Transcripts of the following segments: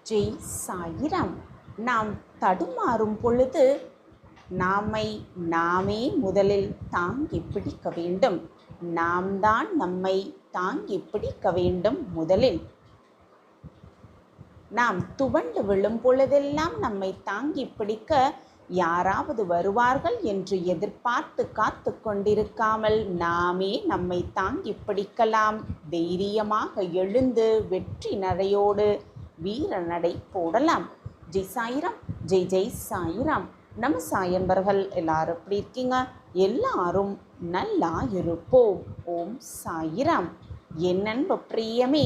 ஜெய் சாயிராம். நாம் தடுமாறும் பொழுது நாமே முதலில் தாங்கி பிடிக்க வேண்டும். நாம் தான் நம்மை தாங்கி பிடிக்க வேண்டும். முதலில் நாம் துவண்டு விழும் பொழுதெல்லாம் நம்மை தாங்கி பிடிக்க யாராவது வருவார்கள் என்று எதிர்பார்த்து காத்து கொண்டிருக்காமல் நாமே நம்மை தாங்கி பிடிக்கலாம். தைரியமாக எழுந்து வெற்றி நடையோடு வீர நடை போடலாம். ஜெய் சாயிராம். ஜெய் ஜெய் சாயிராம். நம்ம சாயன்பர்கள் எல்லாரும் எப்படி இருக்கீங்க? எல்லாரும் நல்லா இருப்போம். ஓம் சாயிராம். என் அன்பு பிரியமே,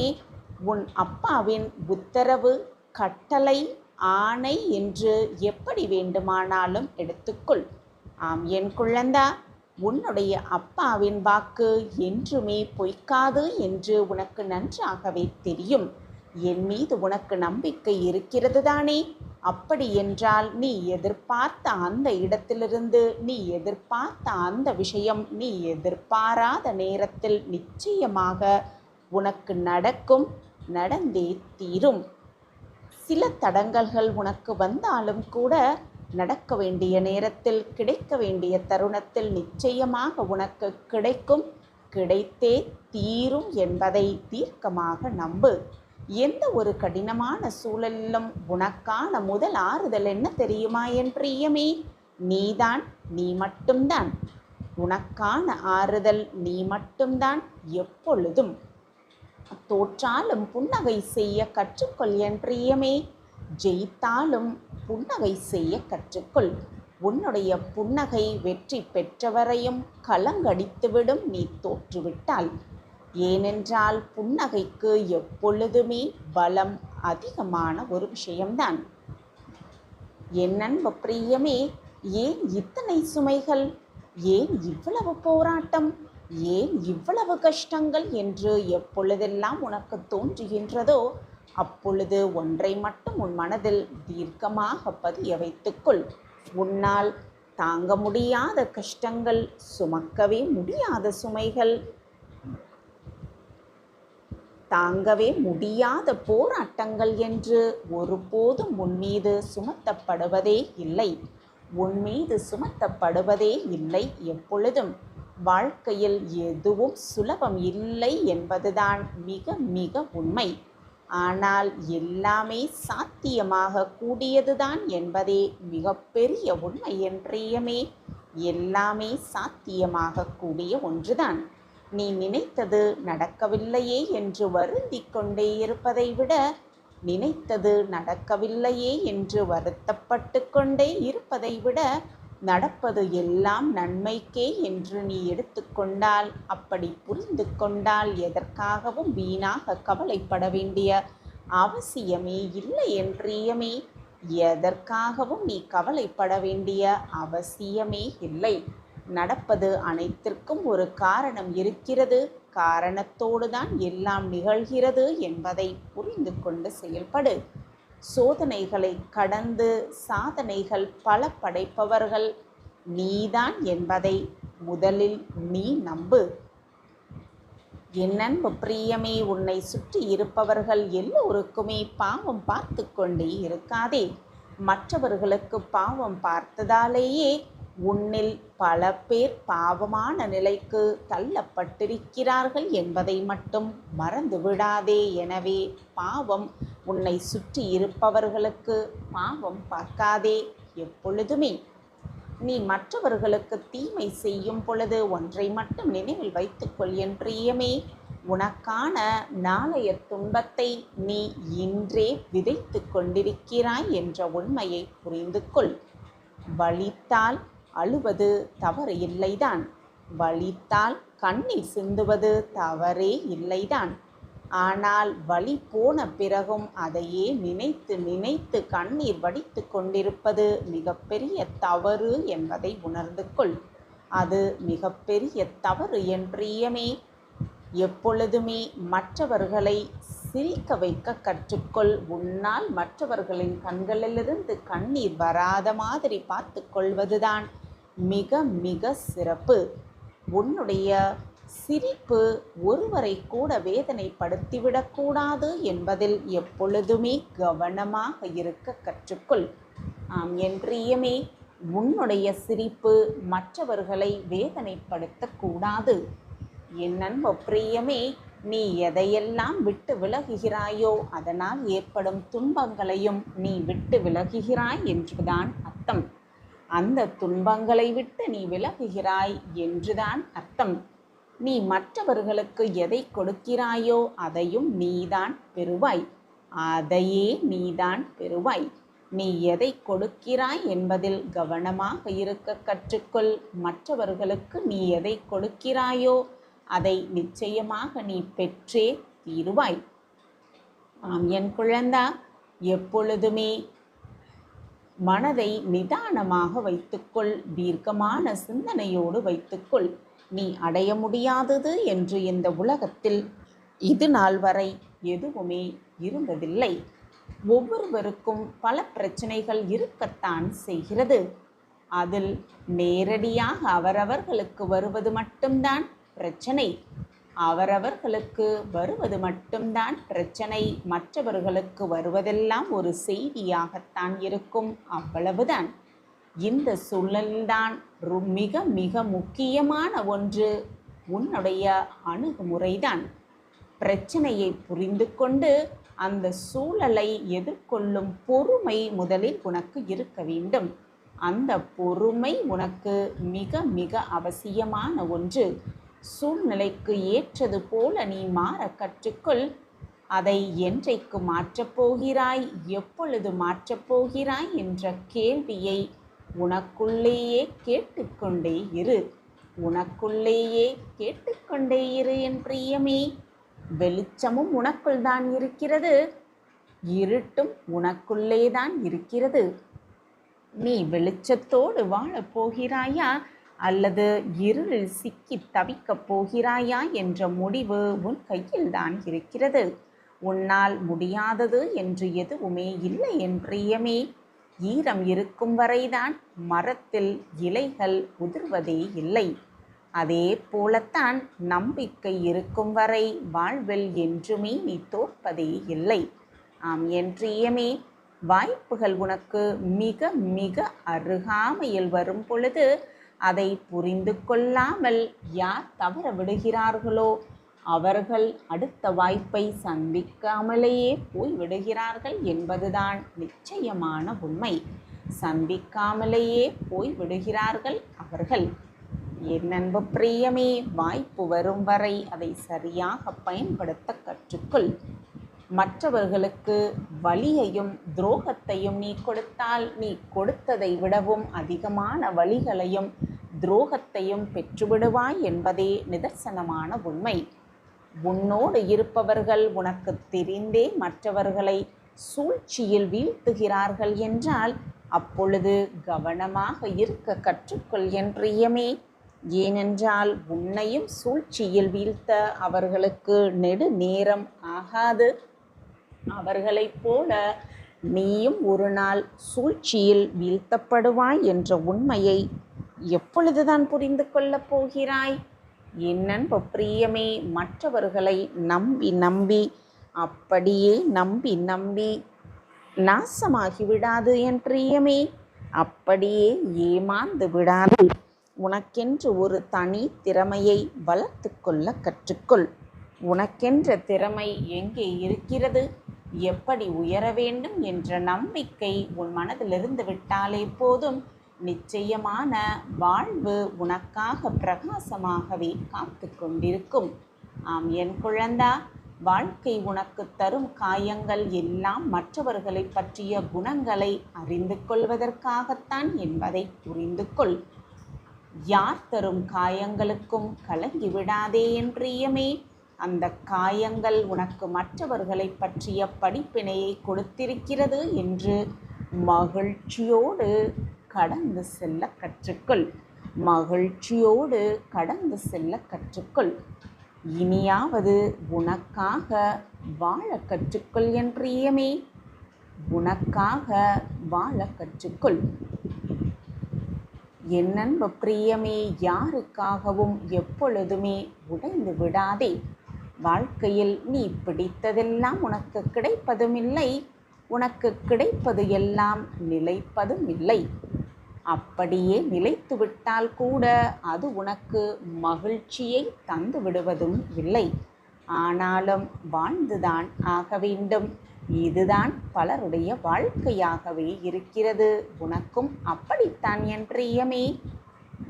உன் அப்பாவின் உத்தரவு, கட்டளை, ஆணை என்று எப்படி வேண்டுமானாலும் எடுத்துக்கொள். ஆம் என் குழந்தா, உன்னுடைய அப்பாவின் வாக்கு என்றுமே பொய்க்காது என்று உனக்கு நன்றாகவே தெரியும். என் மீது உனக்கு நம்பிக்கை இருக்கிறது தானே? அப்படி என்றால் நீ எதிர்பார்த்த அந்த இடத்திலிருந்து, நீ எதிர்பார்த்த அந்த விஷயம் நீ எதிர்பாராத நேரத்தில் நிச்சயமாக உனக்கு நடக்கும், நடந்தே தீரும். சில தடங்கல்கள் உனக்கு வந்தாலும் கூட நடக்க வேண்டிய நேரத்தில், கிடைக்க வேண்டிய தருணத்தில் நிச்சயமாக உனக்கு கிடைக்கும், கிடைத்தே தீரும் என்பதை தீர்க்கமாக நம்பு. எந்த ஒரு கடினமான சூழலிலும் உனக்கான முதல் ஆறுதல் என்ன தெரியுமா என் பிரியமே? நீதான், நீ மட்டும்தான். உனக்கான ஆறுதல் நீ மட்டும்தான். எப்பொழுதும் தோற்றாலும் புன்னகை செய்ய கற்றுக்கொள் என் பிரியமே. ஜெயித்தாலும் புன்னகை செய்ய கற்றுக்கொள். உன்னுடைய புன்னகை வெற்றி பெற்றவரையும் கலங்கடித்துவிடும் நீ தோற்றுவிட்டால். ஏனென்றால் புன்னகைக்கு எப்பொழுதுமே பலம் அதிகமான ஒரு விஷயம்தான். என் அன்பு பிரியமே, ஏன் இத்தனை சுமைகள், ஏன் இவ்வளவு போராட்டம், ஏன் இவ்வளவு கஷ்டங்கள் என்று எப்பொழுதெல்லாம் உனக்கு தோன்றுகின்றதோ அப்பொழுது ஒன்றை மட்டும் உன் மனதில் தீர்க்கமாக பதிய வைத்துக்கொள். உன்னால் தாங்க முடியாத கஷ்டங்கள், சுமக்கவே முடியாத சுமைகள், தாங்கவே முடியாத போராட்டங்கள் என்று ஒருபோதும் உன்மீது சுமத்தப்படுவதே இல்லை. உன்மீது சுமத்தப்படுவதே இல்லை. எப்பொழுதும் வாழ்க்கையில் எதுவும் சுலபம் இல்லை என்பதுதான் மிக மிக உண்மை. ஆனால் எல்லாமே சாத்தியமாக கூடியதுதான் என்பதே மிகப்பெரிய உண்மை என் பிரியமே. எல்லாமே சாத்தியமாக கூடிய ஒன்றுதான். நீ நினைத்தது நடக்கவில்லையே என்று வருந்தி கொண்டே இருப்பதை விட, நினைத்தது நடக்கவில்லையே என்று வருத்தப்பட்டு கொண்டே இருப்பதை விட, நடப்பது எல்லாம் நன்மைக்கே என்று நீ எடுத்துக்கொண்டால், அப்படி புரிந்து கொண்டால் எதற்காகவும் வீணாக கவலைப்பட வேண்டிய அவசியமே இல்லை என் பிரியமே. எதற்காகவும் நீ கவலைப்பட வேண்டிய அவசியமே இல்லை. நடப்பது அனைத்திற்கும் ஒரு காரணம் இருக்கிறது. காரணத்தோடு தான் எல்லாம் நிகழ்கிறது என்பதை புரிந்து கொண்டு செயல்படு. சோதனைகளை கடந்து சாதனைகள் பல படைப்பவர்கள் நீதான் என்பதை முதலில் நீ நம்பு. என் அன்பு பிரியமே, உன்னை சுற்றி இருப்பவர்கள் எல்லோருக்குமே பாவம் பார்த்து கொண்டே இருக்காதே. மற்றவர்களுக்கு பாவம் பார்த்ததாலேயே உன்னில் பல பேர் பாவமான நிலைக்கு தள்ளப்பட்டிருக்கிறார்கள் என்பதை மட்டும் மறந்து விடாதே. எனவே பாவம் உன்னை சுற்றி இருப்பவர்களுக்கு பாவம் பார்க்காதே. எப்பொழுதுமே நீ மற்றவர்களுக்கு தீமை செய்யும் பொழுது ஒன்றை மட்டும் நினைவில் வைத்துக்கொள் என் பிரியமே. உனக்கான நாளைய துன்பத்தை நீ இன்றே விதைத்து கொண்டிருக்கிறாய் என்ற உண்மையை புரிந்து கொள். வலித்தால் அழுவது தவறு இல்லைதான். வலித்தால் கண்ணீர் சிந்துவது தவறே இல்லைதான். ஆனால் வலி போன பிறகும் அதையே நினைத்து நினைத்து கண்ணீர் வடித்து கொண்டிருப்பது மிகப்பெரிய தவறு என்பதை உணர்ந்து கொள். அது மிகப்பெரிய தவறு என் பிரியமே. எப்பொழுதுமே மற்றவர்களை சிரிக்க வைக்க கற்றுக்கொள். உன்னால் மற்றவர்களின் கண்களிலிருந்து கண்ணீர் வராத மாதிரி பார்த்து கொள்வதுதான் மிக மிக சிறப்பு. உன்னுடைய சிரிப்பு ஒருவரை கூட வேதனைப்படுத்திவிடக்கூடாது என்பதில் எப்பொழுதுமே கவனமாக இருக்க கற்றுக்கொள். ஆம் என் பிரியமே, உன்னுடைய சிரிப்பு மற்றவர்களை வேதனைப்படுத்தக்கூடாது. என் அன்பு பிரியமே, நீ எதையெல்லாம் விட்டு விலகுகிறாயோ அதனால் ஏற்படும் துன்பங்களையும் நீ விட்டு விலகுகிறாய் என்றுதான் அர்த்தம். அந்த துன்பங்களை விட்டு நீ விலகுகிறாய் என்றுதான் அர்த்தம். நீ மற்றவர்களுக்கு எதை கொடுக்கிறாயோ அதையும் நீதான் பெறுவாய். அதையே நீதான் பெறுவாய். நீ எதை கொடுக்கிறாய் என்பதில் கவனமாக இருக்க கற்றுக்கொள். மற்றவர்களுக்கு நீ எதை கொடுக்கிறாயோ அதை நிச்சயமாக நீ பெற்றே தீருவாய். ஆம் என் குழந்தா, எப்பொழுதுமே மனதை நிதானமாக வைத்துக்கொள். தீர்க்கமான சிந்தனையோடு வைத்துக்கொள். நீ அடைய முடியாதது என்று இந்த உலகத்தில் இது நாள் வரை எதுவுமே இருந்ததில்லை. ஒவ்வொருவருக்கும் பல பிரச்சனைகள் இருக்கத்தான் செய்கிறது. அதில் நேரடியாக அவரவர்களுக்கு வருவது மட்டும்தான் பிரச்சனை. அவரவர்களுக்கு வருவது மட்டும்தான் பிரச்சனை. மற்றவர்களுக்கு வருவதெல்லாம் ஒரு செய்தியாகத்தான் இருக்கும், அவ்வளவுதான். இந்த சூழலில்தான் மிக மிக முக்கியமான ஒன்று உன்னுடைய அணுகுமுறைதான். பிரச்சனையை புரிந்து கொண்டு அந்த சூழலை எதிர்கொள்ளும் பொறுமை முதலில் உனக்கு இருக்க வேண்டும். அந்த பொறுமை உனக்கு மிக மிக அவசியமான ஒன்று. சூழ்நிலைக்கு ஏற்றது போல நீ மாற கற்றுக்கொள். அதை என்றைக்கு மாற்றப் போகிறாய், எப்பொழுது மாற்றப் போகிறாய் என்ற கேள்வியை உனக்குள்ளேயே கேட்டுக்கொண்டே இரு. உனக்குள்ளேயே கேட்டுக்கொண்டே இரு என் பிரியமே. வெளிச்சமும் உனக்குள் தான் இருக்கிறது, இருட்டும் உனக்குள்ளே தான் இருக்கிறது. நீ வெளிச்சத்தோடு வாழப் போகிறாயா அல்லது இருளில் சிக்கி தவிக்கப் போகிறாயா என்ற முடிவு உன் கையில் தான் இருக்கிறது. உன்னால் முடியாதது என்று எதுவுமே இல்லை என் பிரியமே. ஈரம் இருக்கும் வரைதான் மரத்தில் இலைகள் உதிர்வதே இல்லை. அதே போலத்தான் நம்பிக்கை இருக்கும் வரை வாழ்வில் என்றுமே நீ தோற்பதே இல்லை. ஆம் என் பிரியமே, வாய்ப்புகள் உனக்கு மிக மிக அருகாமையில் வரும் பொழுது அதை புரிந்து கொள்ளாமல் யார் தவற விடுகிறார்களோ அவர்கள் அடுத்த வாய்ப்பை சந்திக்காமலேயே போய்விடுகிறார்கள் என்பதுதான் நிச்சயமான உண்மை. சந்திக்காமலேயே போய்விடுகிறார்கள் அவர்கள். என் அன்பு பிரியமே, வாய்ப்பு வரும் வரை அதை சரியாக பயன்படுத்த கற்றுக்கொள். மற்றவர்களுக்கு வலியையும் துரோகத்தையும் நீ கொடுத்தால் நீ கொடுத்ததை விடவும் அதிகமான வலிகளையும் துரோகத்தையும் பெற்றுவிடுவாய் என்பதே நிதர்சனமான உண்மை. உன்னோடு இருப்பவர்கள் உனக்கு தெரிந்தே மற்றவர்களை சூழ்ச்சியில் வீழ்த்துகிறார்கள் என்றால் அப்பொழுது கவனமாக இருக்க கற்றுக்கொள் என் பிரியமே. ஏனென்றால் உன்னையும் சூழ்ச்சியில் வீழ்த்த அவர்களுக்கு நெடு நேரம் ஆகாது. அவர்களைப் போல நீயும் ஒரு நாள் சூழ்ச்சியில் வீழ்த்தப்படுவாய் என்ற உண்மையை எப்பொழுதுதான் புரிந்து கொள்ளப் போகிறாய்? என் அன்பு பிரியமே, மற்றவர்களை நம்பி நம்பி அப்படியே நம்பி நம்பி நாசமாகி விடாது என் பிரியமே. அப்படியே ஏமாந்து விடாது. உனக்கென்று ஒரு தனி திறமையை வளர்த்து கொள்ள கற்றுக்கொள். உனக்கென்ற திறமை எங்கே இருக்கிறது, எப்படி உயர வேண்டும் என்ற நம்பிக்கை உன் மனதிலிருந்து விட்டாலே போதும். நிச்சயமான வாழ்வு உனக்காக பிரகாசமாகவே காத்து கொண்டிருக்கும். ஆம் என் குழந்தா, வாழ்க்கை உனக்கு தரும் காயங்கள் எல்லாம் மற்றவர்களை பற்றிய குணங்களை அறிந்து கொள்வதற்காகத்தான் என்பதை புரிந்து கொள். யார் தரும் காயங்களுக்கும் கலங்கி விடாதே என் பிரியமே. அந்த காயங்கள் உனக்கு மற்றவர்களை பற்றிய படிப்பினையை கொடுத்திருக்கிறது என்று மகிழ்ச்சியோடு கடந்து செல்ல கற்றுக்கொள். மகிழ்ச்சியோடு கடந்து செல்ல கற்றுக்கொள். இனியாவது உனக்காக வாழ கற்றுக்கொள் என் பிரியமே. உனக்காக வாழ கற்றுக்கொள். என் அன்பு பிரியமே, யாருக்காகவும் எப்பொழுதுமே உடைந்து விடாதே. வாழ்க்கையில் நீ பிடித்ததெல்லாம் உனக்கு கிடைப்பதும் இல்லை, உனக்கு கிடைப்பது எல்லாம் நிலைப்பதும் இல்லை. அப்படியே நிலைத்து விட்டால் கூட அது உனக்கு மகிழ்ச்சியை தந்து விடுவதும் இல்லை. ஆனாலும் வாழ்ந்துதான் ஆக வேண்டும். இதுதான் பலருடைய வாழ்க்கையாகவே இருக்கிறது. உனக்கும் அப்படித்தான் என் பிரியமே.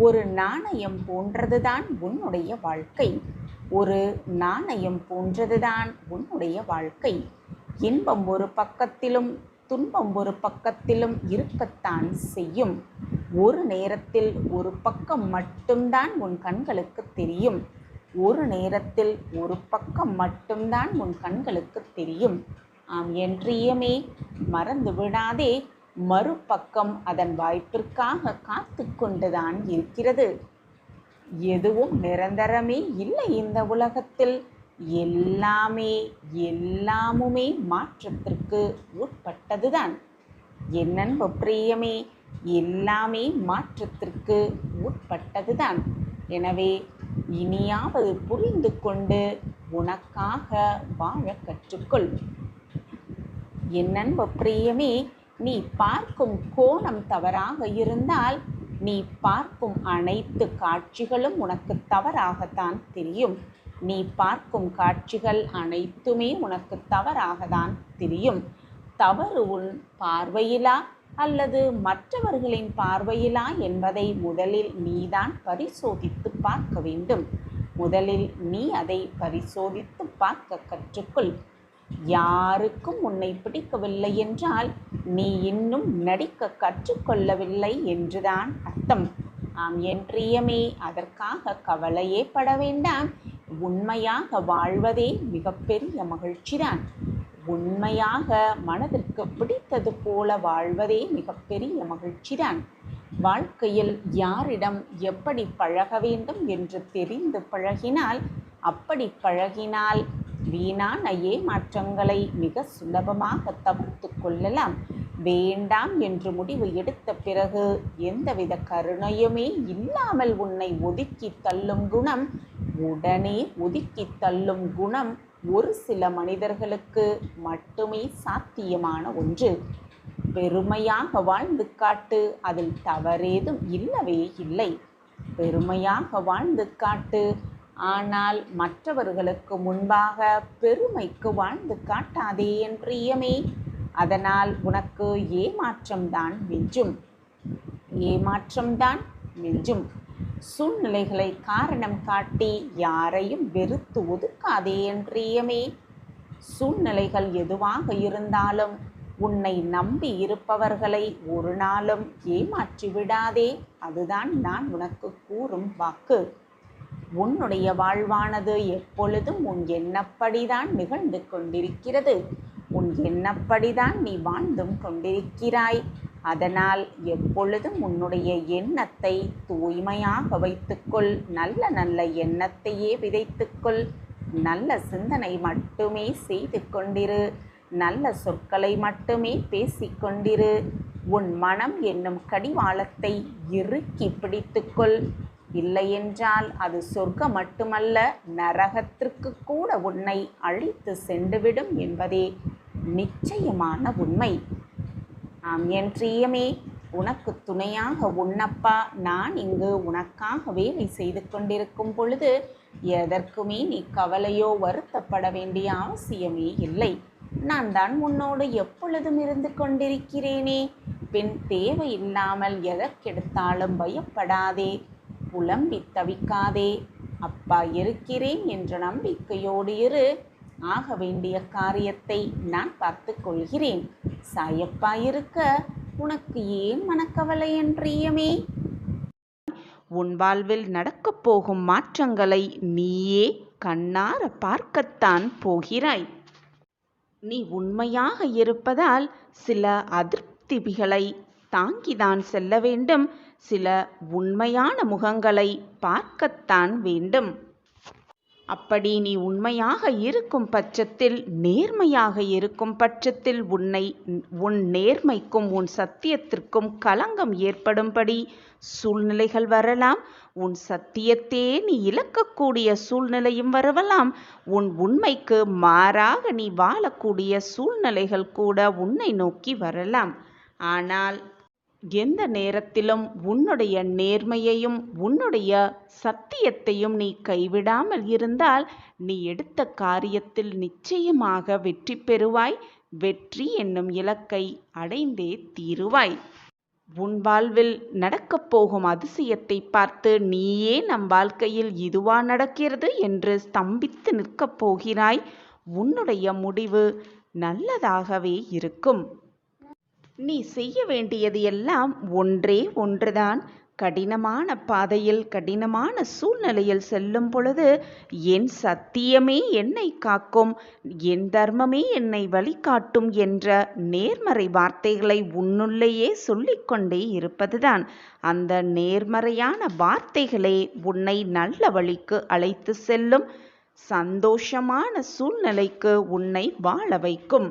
ஒரு நாணயம் போன்றதுதான் உன்னுடைய வாழ்க்கை. ஒரு நாணயம் போன்றதுதான் உன்னுடைய வாழ்க்கை. இன்பம் ஒரு பக்கத்திலும் துன்பம் ஒரு பக்கத்திலும் இருக்கத்தான் செய்யும். ஒரு நேரத்தில் ஒரு பக்கம் மட்டும்தான் உன் கண்களுக்கு தெரியும். ஒரு நேரத்தில் ஒரு பக்கம் மட்டும்தான் உன் கண்களுக்கு தெரியும். ஆம் என் பிரியமே, மறந்து விடாதே, மறுபக்கம் அதன் வாய்ப்பிற்காக காத்து கொண்டுதான் இருக்கிறது. எதுவும் நிரந்தரமே இல்லை இந்த உலகத்தில். எல்லாமுமே மாற்றத்திற்கு உட்பட்டதுதான். என் அன்பு பிரியமே, எல்லாமே மாற்றத்திற்கு உட்பட்டதுதான். எனவே இனியாவது புரிந்து கொண்டு உனக்காக வாழ கற்றுக்கொள். என் அன்பு பிரியமே, நீ பார்க்கும் கோணம் தவறாக இருந்தால் நீ பார்க்கும் அனைத்து காட்சிகளும் உனக்கு தவறாகத்தான் தெரியும். நீ பார்க்கும் காட்சிகள் அனைத்துமே உனக்கு தவறாகத்தான் தெரியும். தவறு உன் பார்வையிலா அல்லது மற்றவர்களின் பார்வையிலா என்பதை முதலில் நீதான் பரிசோதித்து பார்க்க வேண்டும். முதலில் நீ அதை பரிசோதித்து பார்க்க கற்றுக்கொள். யாருக்கும் உன்னை பிடிக்கவில்லை என்றால் நீ இன்னும் நடிக்க கற்றுக்கொள்ளவில்லை என்றுதான் அர்த்தம். ஆம் என் பிரியமே, அதற்காக கவலையே பட வேண்டாம். உண்மையாக வாழ்வதே மிகப்பெரிய மகிழ்ச்சிதான். உண்மையாக மனதிற்கு பிடித்தது போல வாழ்வதே மிகப்பெரிய மகிழ்ச்சிதான். வாழ்க்கையில் யாரிடம் எப்படி பழக வேண்டும் என்று தெரிந்து பழகினால், அப்படி பழகினால் வீணான ஏமாற்றங்களை மிக சுலபமாக தவிர்த்து கொள்ளலாம். வேண்டாம் என்று முடிவு எடுத்த பிறகு எந்தவித கருணையுமே இல்லாமல் உன்னை ஒதுக்கி தள்ளும் குணம், உடனே ஒதுக்கி தள்ளும் குணம் ஒரு சில மனிதர்களுக்கு மட்டுமே சாத்தியமான ஒன்று. பெருமையாக வாழ்ந்து காட்டு, அதில் தவறேதும் இல்லவே இல்லை. பெருமையாக வாழ்ந்து காட்டு, ஆனால் மற்றவர்களுக்கு முன்பாக பெருமைக்கு வாழ்ந்து காட்டாதே என் பிரியமே. அதனால் உனக்கு ஏமாற்றம்தான் மிஞ்சும். ஏமாற்றம்தான் மிஞ்சும். சூழ்நிலைகளை காரணம் காட்டி யாரையும் வெறுத்து ஒதுக்காதே என் பிரியமே. சூழ்நிலைகள் எதுவாக இருந்தாலும் உன்னை நம்பி இருப்பவர்களை ஒரு நாளும் ஏமாற்றி விடாதே. அதுதான் நான் உனக்கு கூறும் வாக்கு. உன்னுடைய வாழ்வானது எப்பொழுதும் உன் எண்ணப்படிதான் நிகழ்ந்து கொண்டிருக்கிறது. உன் எண்ணப்படிதான் நீ வாழ்ந்தும் கொண்டிருக்கிறாய். அதனால் எப்பொழுதும் உன்னுடைய எண்ணத்தை தூய்மையாக வைத்துக்கொள். நல்ல நல்ல எண்ணத்தையே விதைத்துக்கொள். நல்ல சிந்தனை மட்டுமே செய்து கொண்டிரு. நல்ல சொற்களை மட்டுமே பேசிக்கொண்டிரு. உன் மனம் என்னும் கடிவாளத்தை இறுக்கி பிடித்துக்கொள். இல்லையென்றால் அது சொர்க்கம் மட்டுமல்ல, நரகத்திற்கு கூட உன்னை அழைத்து சென்றுவிடும் என்பதே நிச்சயமான உண்மை. ஆம் என் பிரியமே, உனக்கு துணையாக உன்னப்பா நான் இங்கு உனக்காக வேலை செய்து கொண்டிருக்கும் பொழுது எதற்குமே நீ கவலையோ வருத்தப்பட வேண்டிய அவசியமே இல்லை. நான் தான் உன்னோடு எப்பொழுதும் இருந்து கொண்டிருக்கிறேனே. பின் தேவையில்லாமல் எதற்கெடுத்தாலும் பயப்படாதே, புலம்பி தவிக்காதே. அப்பா இருக்கிறேன் என்ற நம்பிக்கையோடு இரு. ஆக வேண்டிய காரியத்தை நான் பார்த்து கொள்கிறேன். சாயப்பா இருக்க உனக்கு ஏன் மனக்கவலை என் பிரியமே? உன் வாழ்வில் நடக்கப் போகும் மாற்றங்களை நீயே கண்ணார பார்க்கத்தான் போகிறாய். நீ உண்மையாக இருப்பதால் சில அதிருப்திகளை தாங்கிதான் செல்ல வேண்டும். சில உண்மையான முகங்களை பார்க்கத்தான் வேண்டும். அப்படி நீ உண்மையாக இருக்கும் பட்சத்தில், நேர்மையாக இருக்கும் பட்சத்தில் உன் நேர்மைக்கும் உன் சத்தியத்திற்கும் களங்கம் ஏற்படும்படி சூழ்நிலைகள் வரலாம். உன் சத்தியத்தையே நீ இழக்கக்கூடிய சூழ்நிலையும் வரலாம். உன் உண்மைக்கு மாறாக நீ வாழக்கூடிய சூழ்நிலைகள் கூட உன்னை நோக்கி வரலாம். ஆனால் எந்த நேரத்திலும் உன்னுடைய நேர்மையையும் உன்னுடைய சத்தியத்தையும் நீ கைவிடாமல் இருந்தால் நீ எடுத்த காரியத்தில் நிச்சயமாக வெற்றி பெறுவாய். வெற்றி என்னும் இலக்கை அடைந்தே தீருவாய். உன் வாழ்வில் நடக்கப் போகும் அதிசயத்தை பார்த்து நீயே நம் வாழ்க்கையில் இதுவா நடக்கிறது என்று ஸ்தம்பித்து நிற்கப் போகிறாய். உன்னுடைய முடிவு நல்லதாகவே இருக்கும். நீ செய்ய வேண்டியது எல்லாம் ஒன்றே ஒன்றுதான். கடினமான பாதையில் கடினமான சூழ்நிலையில் செல்லும் பொழுது என் சத்தியமே என்னை காக்கும், என் தர்மமே என்னை வழிகாட்டும் என்ற நேர்மறை வார்த்தைகளை உன்னுள்ளேயே சொல்லிக்கொண்டே இருப்பதுதான். அந்த நேர்மறையான வார்த்தைகளே உன்னை நல்ல வழிக்கு அழைத்து செல்லும், சந்தோஷமான சூழ்நிலைக்கு உன்னை வாழ வைக்கும்.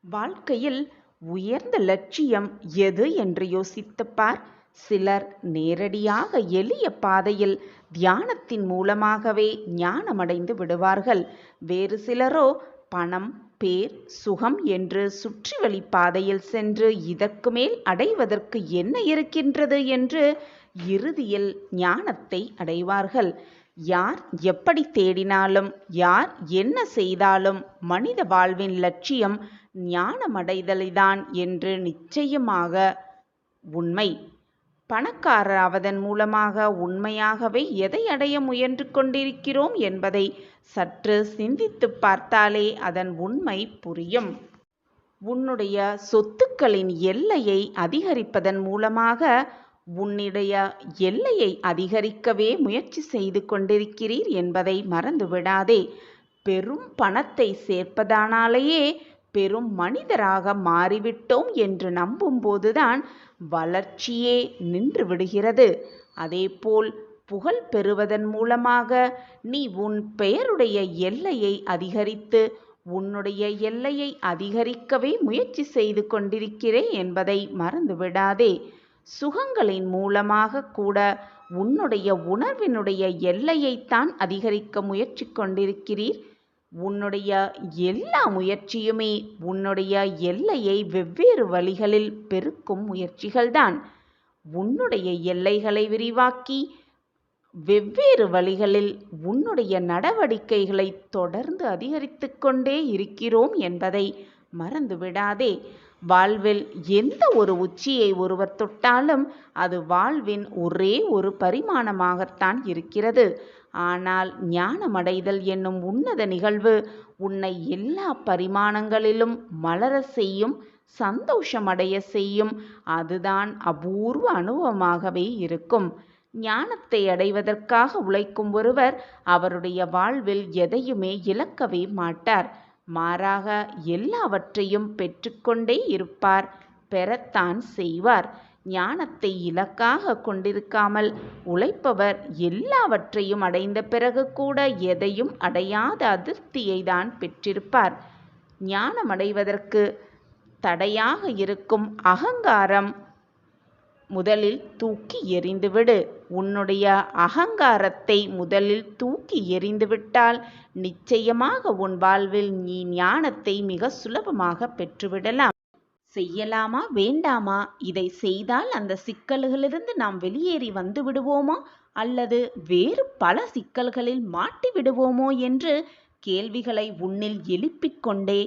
வாழ்க்கையில் உயர்ந்த லட்சியம் எது என்று யோசித்துப் பார். சிலர் நேரடியாக எளிய பாதையில் தியானத்தின் மூலமாகவே ஞானமடைந்து விடுவார்கள். வேறு சிலரோ பணம், பேர், சுகம் என்று சுற்றி வழி பாதையில் சென்று இதற்கு மேல் அடைவதற்கு என்ன இருக்கின்றது என்று இறுதியில் ஞானத்தை அடைவார்கள். யார் எப்படி தேடினாலும், யார் என்ன செய்தாலும் மனித வாழ்வின் லட்சியம் ஞானமடைதல்தான் என்று நிச்சயமாக உண்மை. பணக்காரராவதன் மூலமாக உண்மையாகவே எதை அடைய முயன்று கொண்டிருக்கிறோம் என்பதை சற்று சிந்தித்து பார்த்தாலே அதன் உண்மை புரியும். உன்னுடைய சொத்துக்களின் எல்லையை அதிகரிப்பதன் மூலமாக உன்னுடைய எல்லையை அதிகரிக்கவே முயற்சி செய்து கொண்டிருக்கிறீர் என்பதை மறந்துவிடாதே. பெரும் பணத்தை சேர்ப்பதனாலேயே பெரும் மனிதராக மாறிவிட்டோம் என்று நம்பும்போதுதான் வளர்ச்சியே நின்று விடுகிறது. அதேபோல் புகழ் பெறுவதன் மூலமாக நீ உன் பெயருடைய எல்லையை அதிகரித்து உன்னுடைய எல்லையை அதிகரிக்கவே முயற்சி செய்து கொண்டிருக்கிறேன் என்பதை மறந்துவிடாதே. சுகங்களின் மூலமாக கூட உன்னுடைய உணர்வினுடைய எல்லையைத்தான் அதிகரிக்க முயற்சி கொண்டிருக்கிறீர். உன்னுடைய எல்லா முயற்சியுமே உன்னுடைய எல்லையை வெவ்வேறு வழிகளில் பெருக்கும் முயற்சிகள்தான். உன்னுடைய எல்லைகளை விரிவாக்கி வெவ்வேறு வழிகளில் உன்னுடைய நடவடிக்கைகளை தொடர்ந்து அதிகரித்து கொண்டே இருக்கிறோம் என்பதை மறந்துவிடாதே. வாழ்வில் எந்த ஒரு உச்சியை ஒருவர் தொட்டாலும் அது வாழ்வின் ஒரே ஒரு பரிமாணமாகத்தான் இருக்கிறது. ஆனால் ஞானமடைதல் என்னும் உன்னத நிகழ்வு உன்னை எல்லா பரிமாணங்களிலும் மலர செய்யும், சந்தோஷமடைய செய்யும். அதுதான் அபூர்வ அனுபவமாகவே இருக்கும். ஞானத்தை அடைவதற்காக உழைக்கும் ஒருவர் அவருடைய வாழ்வில் எதையுமே இழக்கவே மாட்டார். மாறாக எல்லாவற்றையும் பெற்றுக்கொண்டே இருப்பார், பெறத்தான் செய்வார். ஞானத்தை இலக்காக கொண்டிருக்காமல் உழைப்பவர் எல்லாவற்றையும் அடைந்த பிறகு கூட எதையும் அடையாத அதிருப்தியை தான் பெற்றிருப்பார். ஞானமடைவதற்கு தடையாக இருக்கும் அகங்காரம் முதலில் தூக்கி எறிந்துவிடு. உன்னுடைய அகங்காரத்தை முதலில் தூக்கி எறிந்துவிட்டால் நிச்சயமாக உன் வாழ்வில் நீ ஞானத்தை மிக சுலபமாக பெற்றுவிடலாம். செய்யலாமா வேண்டாமா, இதை செய்தால் அந்த சிக்கல்களிலிருந்து நாம் வெளியேறி வந்து விடுவோமோ அல்லது வேறு பல சிக்கல்களில் மாட்டி விடுவோமோ என்று கேள்விகளை உன்னில் எழுப்பிக் கொண்டே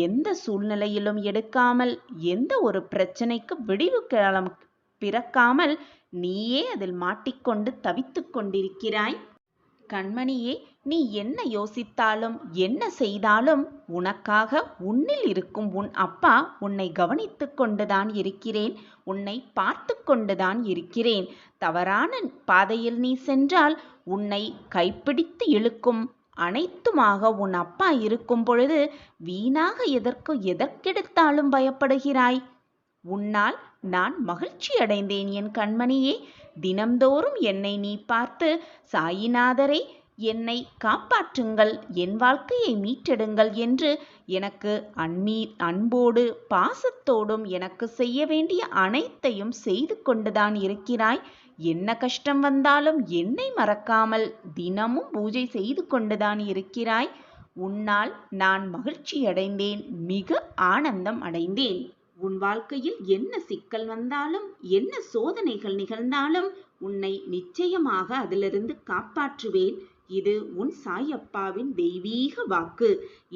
எந்த சூழ்நிலையிலும் எடுக்காமல், எந்த ஒரு பிரச்சனைக்கு விடிவு காலம் பிறக்காமல் நீயே அதில் மாட்டிக்கொண்டு தவித்து கொண்டிருக்கிறாய். கண்மணியே, நீ என்ன யோசித்தாலும் என்ன செய்தாலும் உனக்காக உன்னில் இருக்கும் உன் அப்பா உன்னை கவனித்து கொண்டுதான் இருக்கிறேன், உன்னை பார்த்து கொண்டுதான் இருக்கிறேன். தவறான பாதையில் நீ சென்றால் உன்னை கைப்பிடித்து இழுக்கும் அனைத்துமாக உன் அப்பா இருக்கும் பொழுது வீணாக எதற்கெடுத்தாலும் பயப்படுகிறாய். உன்னால் நான் மகிழ்ச்சி அடைந்தேன் என் கண்மணியே. தினம்தோறும் என்னை நீ பார்த்து, சாயிநாதரை என்னை காப்பாற்றுங்கள், என் வாழ்க்கையை மீட்டெடுங்கள் என்று எனக்கு அன்போடு பாசத்தோடும் எனக்கு செய்ய வேண்டிய அனைத்தையும் செய்து கொண்டுதான் இருக்கிறாய். என்ன கஷ்டம் வந்தாலும் என்னை மறக்காமல் தினமும் பூஜை செய்து கொண்டுதான் இருக்கிறாய். உன்னால் நான் மகிழ்ச்சியடைந்தேன், மிக ஆனந்தம் அடைந்தேன். உன் வாழ்க்கையில் என்ன சிக்கல் வந்தாலும் என்ன சோதனைகள் நிகழ்ந்தாலும் உன்னை நிச்சயமாக அதிலிருந்து காப்பாற்றுவேன். இது உன் சாயப்பாவின் தெய்வீக வாக்கு.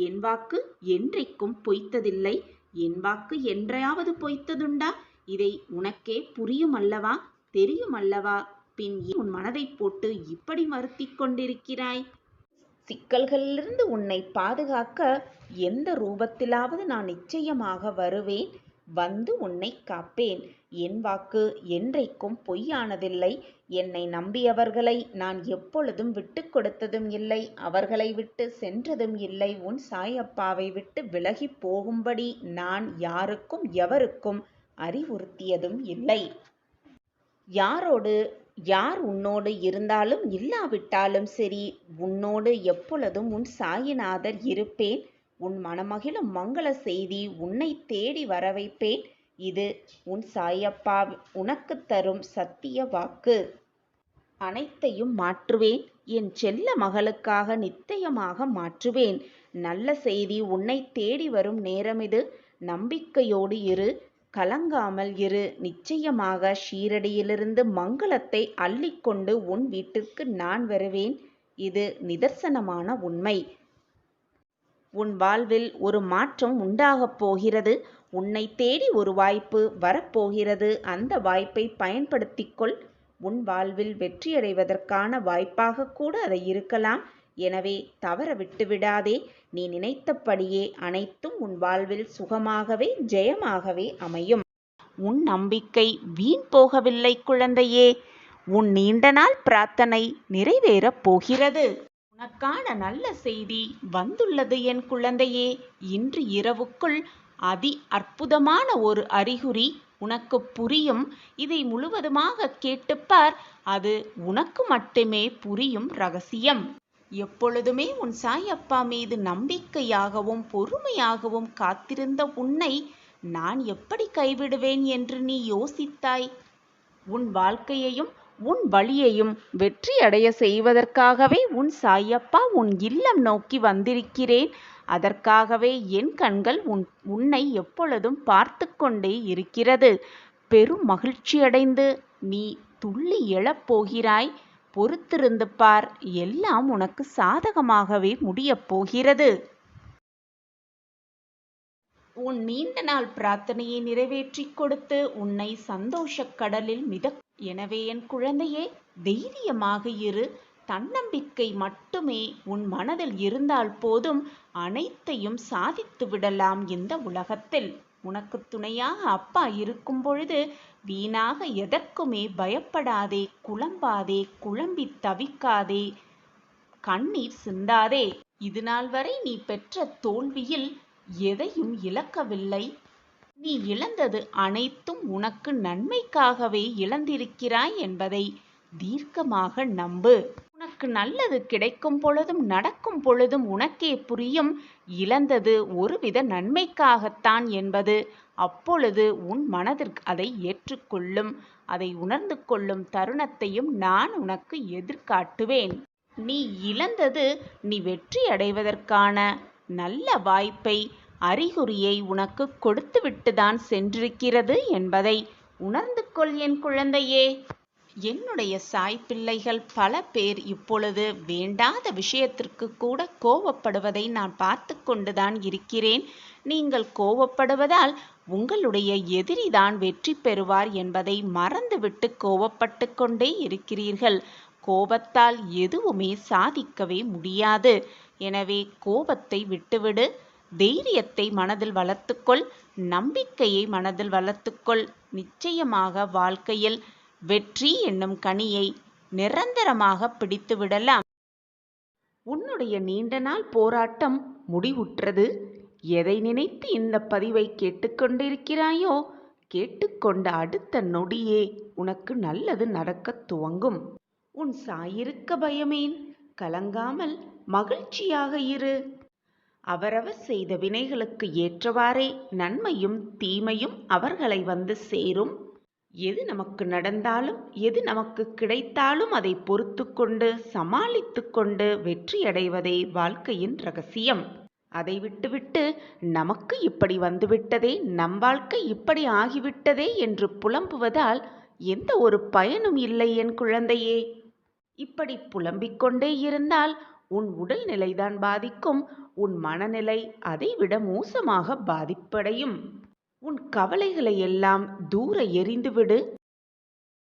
என் வாக்கு என்றைக்கும் பொய்த்ததில்லை. என் வாக்கு என்றையாவது பொய்த்ததுண்டா? இதை உனக்கே புரியும் அல்லவா, தெரியும் அல்லவா? பின் உன் மனதை போட்டு இப்படி வருத்திக் கொண்டிருக்கிறாய்? சிக்கல்களிலிருந்து உன்னை பாதுகாக்க எந்த ரூபத்திலாவது நான் நிச்சயமாக வருவேன். வந்து உன்னை காப்பேன். என் வாக்கு என்றைக்கும் பொய்யானதில்லை. என்னை நம்பியவர்களை நான் எப்பொழுதும் விட்டு கொடுத்ததும் இல்லை, அவர்களை விட்டு சென்றதும் இல்லை. உன் சாயப்பாவை விட்டு விலகி போகும்படி நான் யாருக்கும் எவருக்கும் அறிவுறுத்தியதும் இல்லை. யார் உன்னோடு இருந்தாலும் இல்லாவிட்டாலும் சரி, உன்னோடு எப்பொழுதும் உன் சாயிநாதர் இருப்பேன். உன் மனமகிழும் மங்கள செய்தி உன்னை தேடி வரவைப்பேன். இது உன் சாயப்பா உனக்கு தரும் சத்திய வாக்கு. அனைத்தையும் மாற்றுவேன். என் செல்ல மகளுக்காக நிச்சயமாக மாற்றுவேன். நல்ல செய்தி உன்னை தேடி வரும் நேரம் இது. நம்பிக்கையோடு இரு, கலங்காமல் இரு. நிச்சயமாக ஷீரடியிலிருந்து மங்களத்தை அள்ளிக்கொண்டு உன் வீட்டிற்கு நான் வருவேன். இது நிதர்சனமான உண்மை. உன் வாழ்வில் ஒரு மாற்றம் உண்டாகப் போகிறது. உன்னை தேடி ஒரு வாய்ப்பு வரப்போகிறது. அந்த வாய்ப்பை பயன்படுத்திக்கொள். உன் வாழ்வில் வெற்றியடைவதற்கான வாய்ப்பாக கூட அதை இருக்கலாம். எனவே தவற விட்டுவிடாதே. நீ நினைத்தபடியே அனைத்தும் உன் வாழ்வில் சுகமாகவே ஜெயமாகவே அமையும். உன் நம்பிக்கை வீண் போகவில்லை குழந்தையே. உன் நீண்ட நாள் பிரார்த்தனை நிறைவேறப் போகிறது. உனக்கான நல்ல செய்தி வந்துள்ளது என் குழந்தையே. இன்று இரவுக்குள் அதி அற்புதமான ஒரு அறிகுறி உனக்கு புரியும். இதை முழுவதுமாக கேட்டுப்பார். அது உனக்கு மட்டுமே புரியும் ரகசியம். எப்பொழுதுமே உன் சாயப்பா மீது நம்பிக்கையாகவும் பொறுமையாகவும் காத்திருந்த உன்னை நான் எப்படி கைவிடுவேன் என்று நீ யோசித்தாய்? உன் வாழ்க்கையையும் உன் வழியையும் வெற்றி அடைய செய்வதற்காகவே உன் சாயப்பா உன் இல்லம் நோக்கி வந்திருக்கிறேன். அதற்காகவே என் கண்கள் உன்னை எப்பொழுதும் பார்த்து கொண்டே இருக்கிறது. பெரும் மகிழ்ச்சியடைந்து நீ துள்ளி எழப்போகிறாய். பொறுத்திருந்து பார். எல்லாம் உனக்கு சாதகமாகவே முடியப் போகிறது. உன் நீண்ட நாள் பிரார்த்தனையை நிறைவேற்றி கொடுத்து உன்னை சந்தோஷக் கடலில் எனவே என் குழந்தையே, தைரியமாக இரு. தன்னம்பிக்கை மட்டுமே உன் மனதில் இருந்தால் போதும், அனைத்தையும் சாதித்து விடலாம் இந்த உலகத்தில். உனக்கு துணையாக அப்பா இருக்கும் பொழுது வீணாக எதற்குமே பயப்படாதே, குழம்பாதே, குழம்பி தவிக்காதே, கண்ணீர் சிந்தாதே. இதுநாள் வரை நீ பெற்ற தோல்வியில் எதையும் இழக்கவில்லை. நீ இழந்தது அனைத்தும் உனக்கு நன்மைக்காகவே இழந்திருக்கிறாய் என்பதை தீர்க்கமாக நம்பு. உனக்கு நல்லது கிடைக்கும் பொழுதும் நடக்கும் பொழுதும் உனக்கே புரியும், இழந்தது ஒருவித நன்மைக்காகத்தான் என்பது. அப்பொழுது உன் மனதிற்கு அதை ஏற்றுக்கொள்ளும். அதை உணர்ந்து கொள்ளும் தருணத்தையும் நான் உனக்கு எதிர்காட்டுவேன். நீ இழந்தது நீ வெற்றி அடைவதற்கான நல்ல வாய்ப்பை, அறிகுறியை உனக்கு கொடுத்துவிட்டுதான் சென்றிருக்கிறது என்பதை உணர்ந்து கொள் என் குழந்தையே. என்னுடைய சாய் பிள்ளைகள் பல பேர் இப்பொழுது வேண்டாத விஷயத்திற்கு கூட கோபப்படுவதை நான் பார்த்து கொண்டுதான் இருக்கிறேன். நீங்கள் கோபப்படுவதால் உங்களுடைய எதிரிதான் வெற்றி பெறுவார் என்பதை மறந்துவிட்டு கோபப்பட்டு கொண்டே இருக்கிறீர்கள். கோபத்தால் எதுவுமே சாதிக்கவே முடியாது. எனவே கோபத்தை விட்டுவிடு. தைரியத்தை மனதில் வளர்த்துக்கொள். நம்பிக்கையை மனதில் வளர்த்துக்கொள். நிச்சயமாக வாழ்க்கையில் வெற்றி என்னும் கனியை நிரந்தரமாக பிடித்து விடலாம். உன்னுடைய நீண்ட நாள் போராட்டம் முடிவுற்றது. எதை நினைத்து இந்த பதிவை கேட்டுக்கொண்டிருக்கிறாயோ, கேட்டுக்கொண்ட அடுத்த நொடியே உனக்கு நல்லது நடக்கத் துவங்கும். உன் சாயிருக்க பயமேன்? கலங்காமல் மகிழ்ச்சியாக இரு. அவரவர் செய்த வினைகளுக்கு ஏற்றவாறே நன்மையும் தீமையும் அவர்களை வந்து சேரும். எது நமக்கு நடந்தாலும் எது நமக்கு கிடைத்தாலும் அதை பொறுத்து கொண்டு சமாளித்து கொண்டு வெற்றியடைவதே வாழ்க்கையின் ரகசியம். அதை விட்டுவிட்டு நமக்கு இப்படி வந்துவிட்டதே, நம் வாழ்க்கை இப்படி ஆகிவிட்டதே என்று புலம்புவதால் எந்த ஒரு பயனும் இல்லை என் குழந்தையே. இப்படி புலம்பிக் கொண்டே இருந்தால் உன் உடல் நிலைதான் பாதிக்கும், உன் மனநிலை அதைவிட மோசமாக பாதிப்படையும். உன் கவலைகளை எல்லாம் தூர எறிந்துவிடு.